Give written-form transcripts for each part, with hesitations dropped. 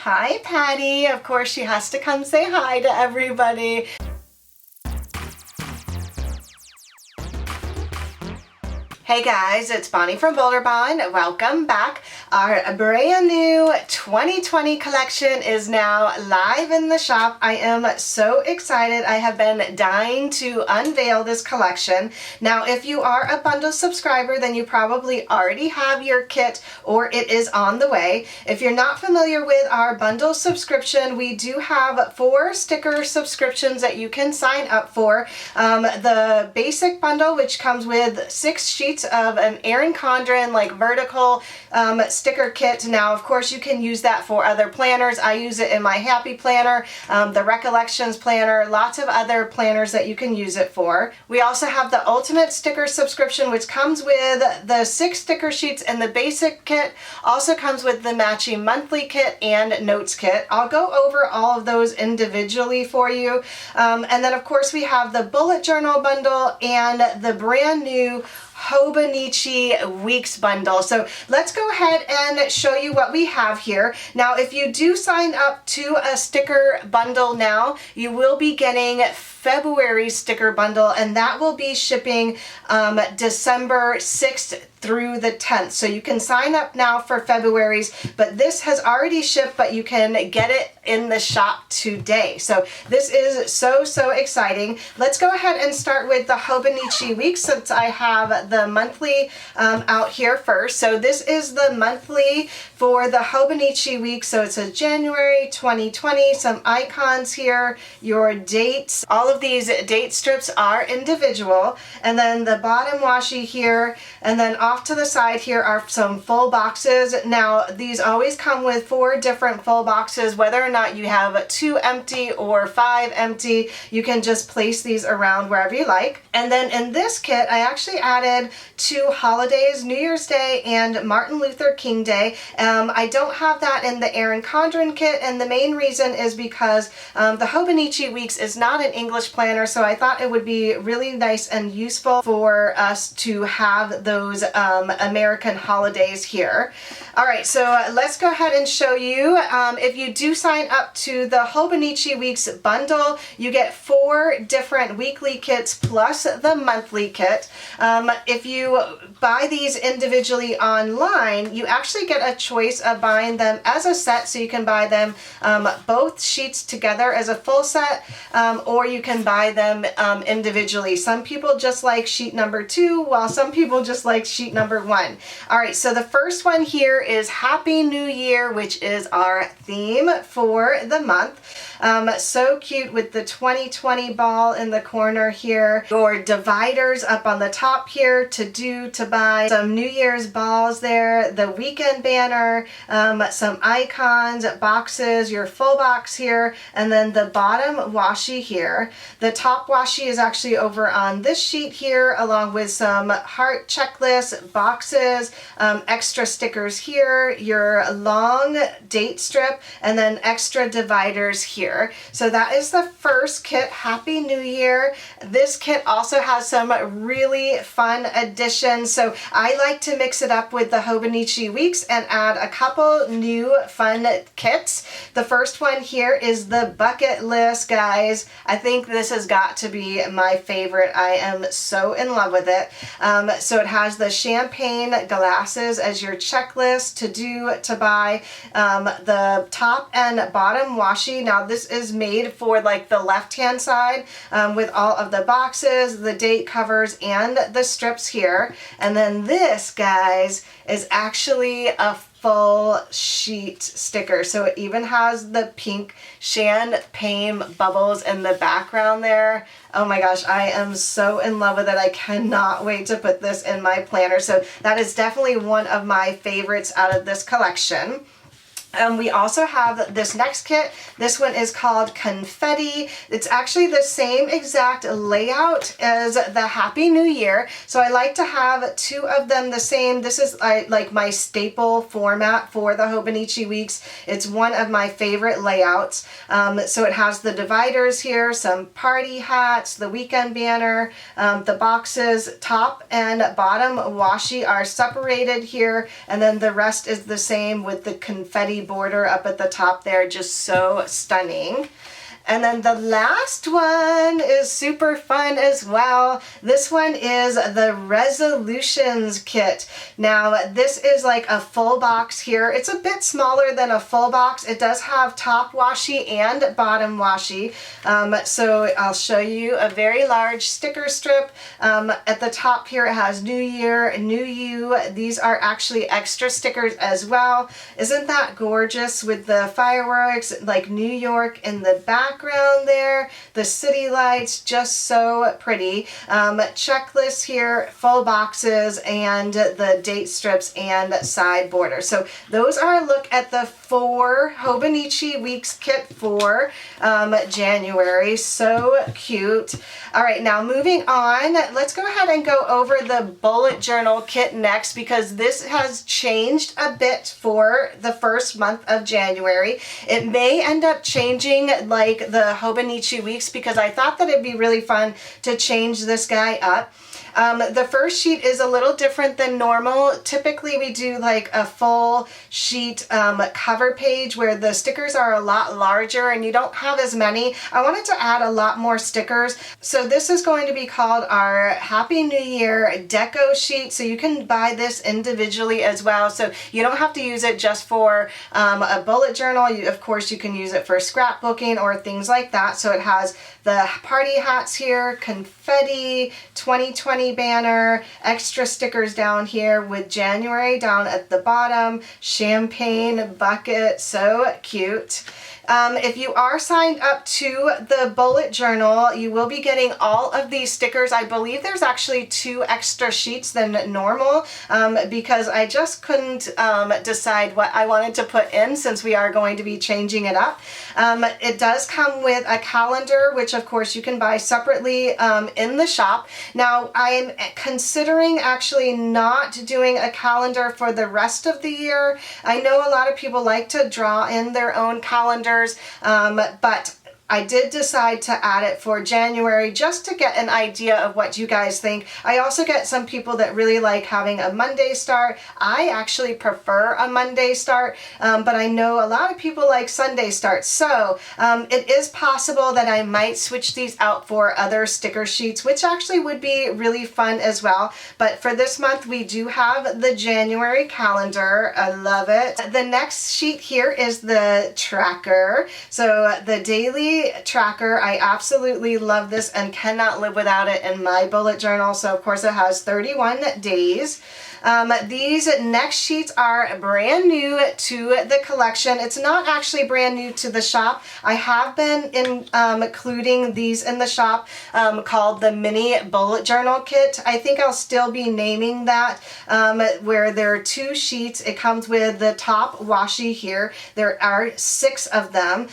Hi, Patty. Of course, she has to come say hi to everybody. Hey guys, it's Bonnie from Bolderbon. Welcome back. Our brand new 2020 collection is now live in the shop. I am so excited. I have been dying to unveil this collection. Now, if you are a bundle subscriber, then you probably already have your kit or it is on the way. If you're not familiar with our bundle subscription, we do have 4 sticker subscriptions that you can sign up for. The basic bundle, which comes with 6 sheets of an Erin Condren like vertical sticker kit. Now, of course, you can use that for other planners. I use it in my Happy Planner, the Recollections Planner, lots of other planners that you can use it for. We also have the Ultimate Sticker subscription, which comes with the 6 sticker sheets, and the basic kit also comes with the matching monthly kit and notes kit. I'll go over all of those individually for you. And then, of course, we have the bullet journal bundle and the brand new Hobonichi Weeks bundle. So let's go ahead and show you what we have here. Now, if you do sign up to a sticker bundle now, you will be getting February sticker bundle, and that will be shipping December 6th through the 10th. So you can sign up now for February's, but this has already shipped, but you can get it in the shop today. So this is so exciting. Let's go ahead and start with the Hobonichi Week, since I have the monthly out here first. So this is the monthly for the Hobonichi Week. So it's a January 2020, some icons here, your dates. All of these date strips are individual, and then the bottom washi here, and then off to the side here are some full boxes. Now, these always come with 4 different full boxes. Whether or not you have 2 empty or 5 empty, you can just place these around wherever you like. And then in this kit, I actually added 2 holidays, New Year's Day and Martin Luther King Day. I don't have that in the Erin Condren kit, and the main reason is because the Hobonichi Weeks is not an English planner, so I thought it would be really nice and useful for us to have those American holidays here. Alright, so let's go ahead and show you. If you do sign up to the Hobonichi Weeks bundle, you get 4 different weekly kits plus the monthly kit. If you buy these individually online, you actually get a choice of buying them as a set, so you can buy them both sheets together as a full set, or you can buy them individually. Some people just like sheet number 2, while some people just like sheet number 1. Alright, so the first one here is Happy New Year, which is our theme for the month. So cute with the 2020 ball in the corner here. Your dividers up on the top here, to buy. Some New Year's balls there, the weekend banner, some icons, boxes, your full box here, and then the bottom washi here. The top washi is actually over on this sheet here, along with some heart checklist boxes, extra stickers here, your long date strip, and then extra dividers here. So that is the first kit. Happy New Year. This kit also has some really fun additions. So I like to mix it up with the Hobonichi Weeks and add a couple new fun kits. The first one here is the bucket list, guys. I think this has got to be my favorite. I am so in love with it. So it has the champagne glasses as your checklist, to buy, the top and bottom washi. Now this is made for like the left hand side, with all of the boxes, the date covers, and the strips here. And then this, guys, is actually a full sheet sticker. So it even has the pink champagne bubbles in the background there. Oh my gosh, I am so in love with it. I cannot wait to put this in my planner. So that is definitely one of my favorites out of this collection. We also have this next kit. This one is called Confetti. It's actually the same exact layout as the Happy New Year. So I like to have 2 of them the same. This is like my staple format for the Hobonichi Weeks. It's one of my favorite layouts. So it has the dividers here, some party hats, the weekend banner, the boxes, top and bottom washi are separated here, and then the rest is the same with the confetti border up at the top there, just so stunning. And then the last one is super fun as well. This one is the Resolutions kit. Now this is like a full box here. It's a bit smaller than a full box. It does have top washi and bottom washi. So I'll show you a very large sticker strip. At the top here it has New Year, New You. These are actually extra stickers as well. Isn't that gorgeous with the fireworks, like New York in the background there, the city lights, just so pretty. Checklist here, full boxes, and the date strips and side border. So those are a look at the 4 Hobonichi Weeks kit for January. So cute. All right, now moving on, let's go ahead and go over the bullet journal kit next, because this has changed a bit for the first month of January. It may end up changing like the Hobonichi Weeks, because I thought that it'd be really fun to change this guy up. The first sheet is a little different than normal. Typically we do like a full sheet cover page where the stickers are a lot larger and you don't have as many. I wanted to add a lot more stickers. So this is going to be called our Happy New Year Deco sheet. So you can buy this individually as well. So you don't have to use it just for a bullet journal. Of course you can use it for scrapbooking or things like that. So it has the party hats here, confetti, 2020 banner, extra stickers down here with January down at the bottom, champagne bucket, so cute. If you are signed up to the bullet journal, you will be getting all of these stickers. I believe there's actually 2 extra sheets than normal because I just couldn't decide what I wanted to put in, since we are going to be changing it up. It does come with a calendar, which of course you can buy separately in the shop. Now I'm considering actually not doing a calendar for the rest of the year. I know a lot of people like to draw in their own calendar, but I did decide to add it for January just to get an idea of what you guys think. I also get some people that really like having a Monday start. I actually prefer a Monday start, but I know a lot of people like Sunday starts. So it is possible that I might switch these out for other sticker sheets, which actually would be really fun as well. But for this month, we do have the January calendar. I love it. The next sheet here is the tracker. So the daily tracker, I absolutely love this and cannot live without it in my bullet journal. So of course it has 31 days. These next sheets are brand new to the collection. It's not actually brand new to the shop. I have been including these in the shop called the mini bullet journal kit. I think I'll still be naming that, where there are 2 sheets. It comes with the top washi here. There are 6 of them.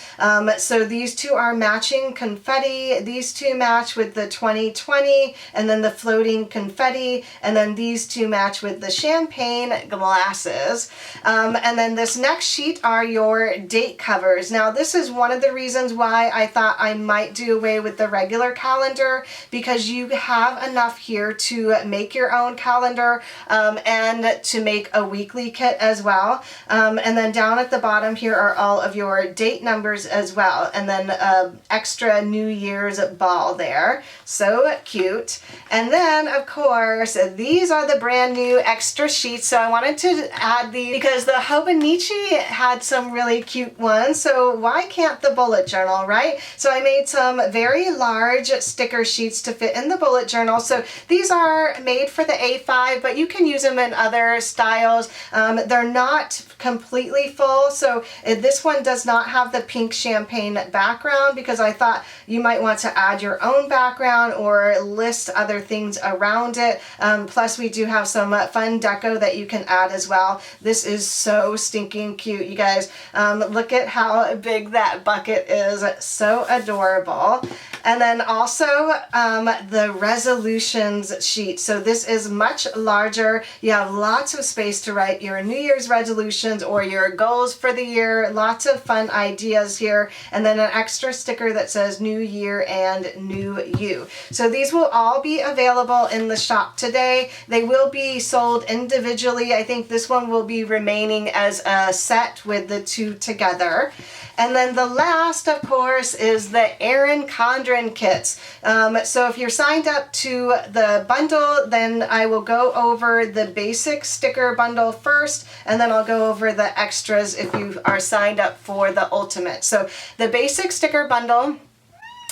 So these 2 are matching confetti. These 2 match with the 2020 and then the floating confetti, and then these 2 match with the champagne glasses. And then this next sheet are your date covers. Now this is one of the reasons why I thought I might do away with the regular calendar, because you have enough here to make your own calendar and to make a weekly kit as well. And then down at the bottom here are all of your date numbers as well, and then extra New Year's ball there. So cute. And then of course these are the brand new extra sheets. So I wanted to add these because the Hobonichi had some really cute ones. So why can't the bullet journal, right? So I made some very large sticker sheets to fit in the bullet journal. So these are made for the A5, but you can use them in other styles. They're not completely full. So this one does not have the pink champagne background, because I thought you might want to add your own background or list other things around it. Plus we do have some fun deco that you can add as well. This is so stinking cute, you guys. Look at how big that bucket is. So adorable. And then also the resolutions sheet. So this is much larger. You have lots of space to write your New Year's resolutions or your goals for the year. Lots of fun ideas here. And then an extra extra sticker that says New Year and New You. So these will all be available in the shop today. They will be sold individually. I think this one will be remaining as a set with the two together. And then the last, of course, is the Erin Condren kits. So if you're signed up to the bundle, then I will go over the basic sticker bundle first, and then I'll go over the extras if you are signed up for the ultimate. So the basic sticker bundle.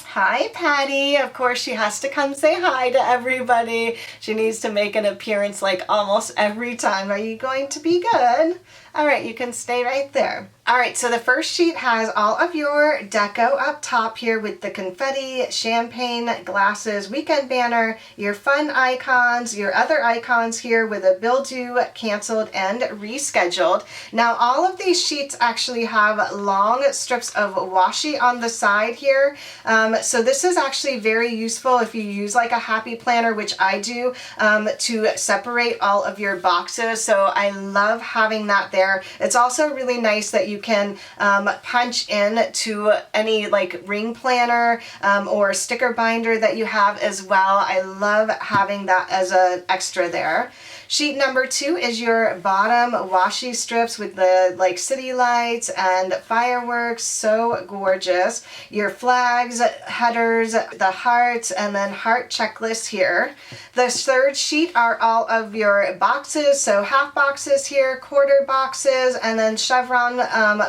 Hi, Patty. Of course, she has to come say hi to everybody. She needs to make an appearance like almost every time. Are you going to be good? All right, you can stay right there. All right, so the first sheet has all of your deco up top here with the confetti, champagne glasses, weekend banner, your fun icons, your other icons here with a bill due, canceled, and rescheduled. Now, all of these sheets actually have long strips of washi on the side here. So this is actually very useful if you use like a happy planner, which I do, to separate all of your boxes. So I love having that there. It's also really nice that you can punch in to any like ring planner or sticker binder that you have as well. I love having that as an extra there. Sheet number 2 is your bottom washi strips with the like city lights and fireworks, so gorgeous. Your flags, headers, the hearts, and then heart checklist here. The third sheet are all of your boxes, so half boxes here, quarter boxes, and then chevron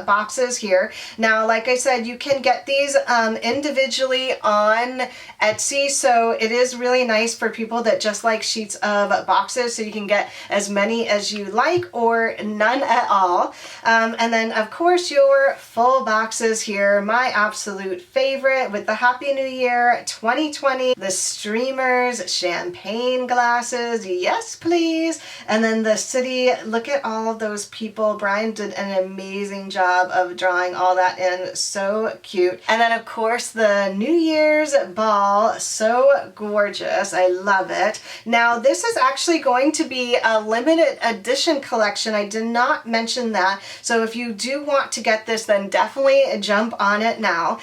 boxes here. Now, like I said, you can get these individually on Etsy, so it is really nice for people that just like sheets of boxes, so you can get as many as you like or none at all. And then, of course, your full boxes here, my absolute favorite with the Happy New Year 2020, the streamers, champagne glasses, yes please, and then the city. Look at all of those people. Brian did an amazing job of drawing all that in, so cute. And then, of course, the New Year's ball, so gorgeous. I love it. Now, this is actually going to be a limited edition collection. I did not mention that, so if you do want to get this, then definitely jump on it now.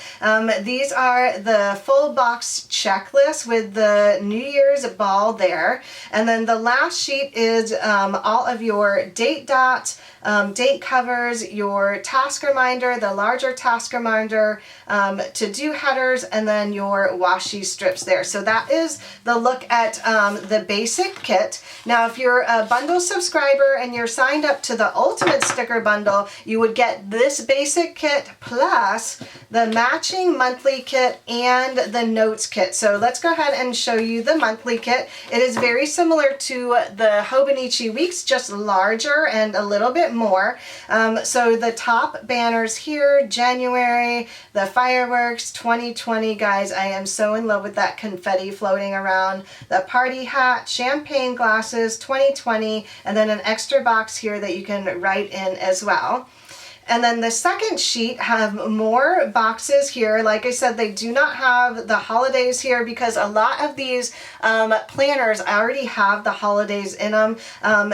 These are the full box checklist with the New Year's ball there, and then the last sheet is all of your date dots, date covers, your task reminder, the larger task reminder, to-do headers, and then your washi strips there. So that is the look at the basic kit. Now, if you're a bundle subscriber and you're signed up to the ultimate sticker bundle, you would get this basic kit plus the matching monthly kit and the notes kit. So let's go ahead and show you the monthly kit. It is very similar to the Hobonichi Weeks, just larger and a little bit more. So the top banners here, January, the fireworks, 2020, guys, I am so in love with that confetti floating around, the party hat, champagne glasses, 2020, and then an extra box here that you can write in as well. And then the second sheet have more boxes here. Like I said, they do not have the holidays here because a lot of these planners already have the holidays in them.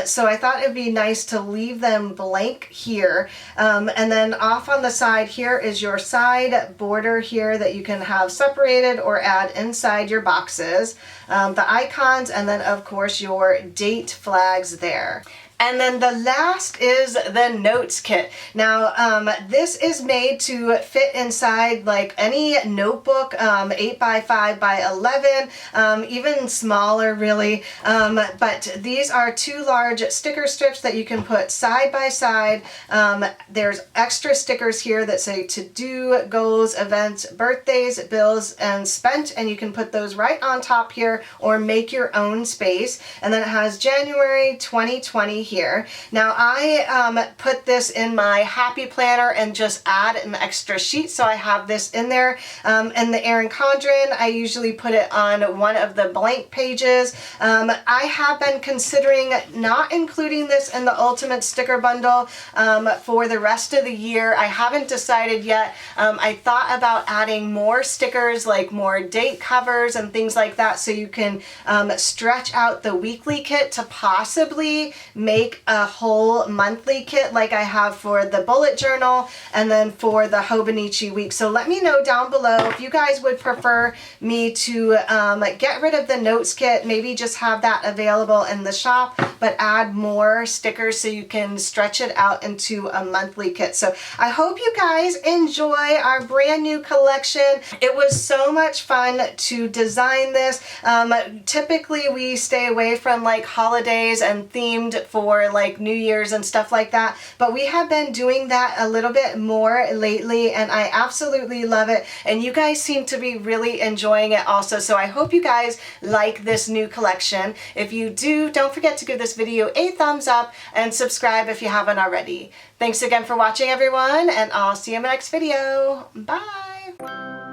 So I thought it'd be nice to leave them blank here. And then off on the side here is your side border here that you can have separated or add inside your boxes. The icons, and then of course your date flags there. And then the last is the notes kit. Now, this is made to fit inside like any notebook, 8 by 5 by 11, even smaller really. But these are 2 large sticker strips that you can put side by side. There's extra stickers here that say to-do, goals, events, birthdays, bills, and spent, and you can put those right on top here or make your own space. And then it has January 2020 here. Now I put this in my happy planner and just add an extra sheet, so I have this in there. And the Erin Condren, I usually put it on one of the blank pages. I have been considering not including this in the ultimate sticker bundle for the rest of the year. I haven't decided yet. I thought about adding more stickers, like more date covers and things like that, so you can stretch out the weekly kit to possibly make make a whole monthly kit like I have for the bullet journal and then for the Hobonichi week. So let me know down below if you guys would prefer me to get rid of the notes kit, maybe just have that available in the shop, but add more stickers so you can stretch it out into a monthly kit. So I hope you guys enjoy our brand new collection. It was so much fun to design this. Typically we stay away from like holidays and themed for like New Year's and stuff like that, but we have been doing that a little bit more lately and I absolutely love it, and you guys seem to be really enjoying it also. So I hope you guys like this new collection. If you do, don't forget to give this video a thumbs up and subscribe if you haven't already. Thanks again for watching, everyone, and I'll see you in my next video. Bye!